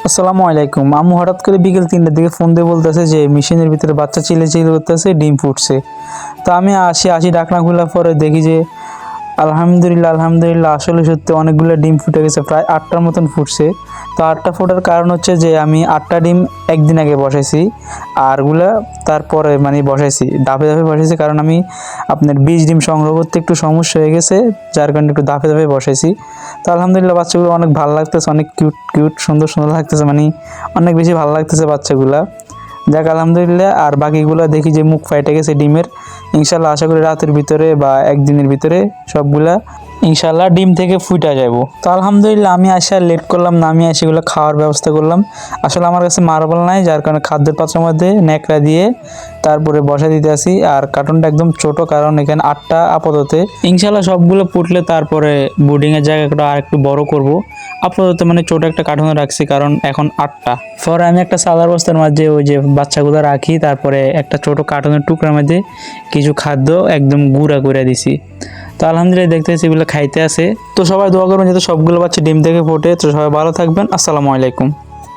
আসসালামু আলাইকুম। আম্মু হঠাৎ করে বিকেল 3টার দিকে ফোন দিয়ে বলতেছে যে মেশিনের ভিতরে বাচ্চা চিল্লাচিল্লি করতেছে, ডিম ফুটছে। তো আমি আসি ঢাকনা খোলার পরে দেখি যে আলহামদুলিল্লাহ আসলে সত্যি অনেকগুলো ডিম ফুটে গেছে, প্রায় 8টার মতন ফুটছে। তো 8টা ফোটার কারণ হচ্ছে যে আমি 8টা ডিম একদিন আগে বসাইছি, আরগুলা তারপরে মানে বসাইছি ধাপে ধাপে বসাইছি, কারণ আমি আপনার 20 ডিম সংগ্রহ করতে একটু সমস্যা হয়ে গেছে, যার কারণে একটু ধাপে ধাপে বসাইছি। তো আলহামদুলিল্লাহ বাচ্চাগুলো অনেক ভালো লাগতেছে, অনেক কিউট সুন্দর লাগতেছে, মানে অনেক বেশি ভালো লাগতেছে বাচ্চাগুলা। যাক আলহামদুলিল্লাহ। আর বাকিগুলো দেখি যে মুখ ফাইটে গেছে ডিমের। ইনশাল্লাহ আশা করি রাতের ভিতরে বা একদিনের ভিতরে সবগুলা ইনশাল্লাহ ডিম থেকে ফুটা যাব। তো আলহামদুলিল্লাহ আমি লেট করলাম না, আমি সেগুলো খাওয়ার ব্যবস্থা করলাম। আসলে আমার কাছে মার্বেল নাই, যার কারণে খাদ্যের পাত্রের মধ্যে ন্যাকড়া দিয়ে তারপরে বসা দিতে আসি। আর কার্টুনটা একদম ছোট, কারণ এখানে 8টা আপাতত। ইনশাল্লাহ সবগুলো ফুটলে তারপরে বোর্ডিংয়ের জায়গাটা আর একটু বড় করব। আপাতত মানে ছোট একটা কার্টুনে রাখছি, কারণ এখন 8টা। পরে আমি একটা সাদার বস্তার মাঝে ওই যে বাচ্চাগুলো রাখি, তারপরে একটা ছোট কার্টুনের টুকরার মধ্যে কিছু খাদ্য একদম গুঁড়া করে দিছি। তো আলহামদুলিল্লাহ দেখতেছি এগুলো খাইতে আছে। তো সবাই দোয়া করবেন যাতে সবগুলো বাচ্চা ডিম থেকে ফোটে। তো সবাই ভালো থাকবেন। আসসালামু আলাইকুম।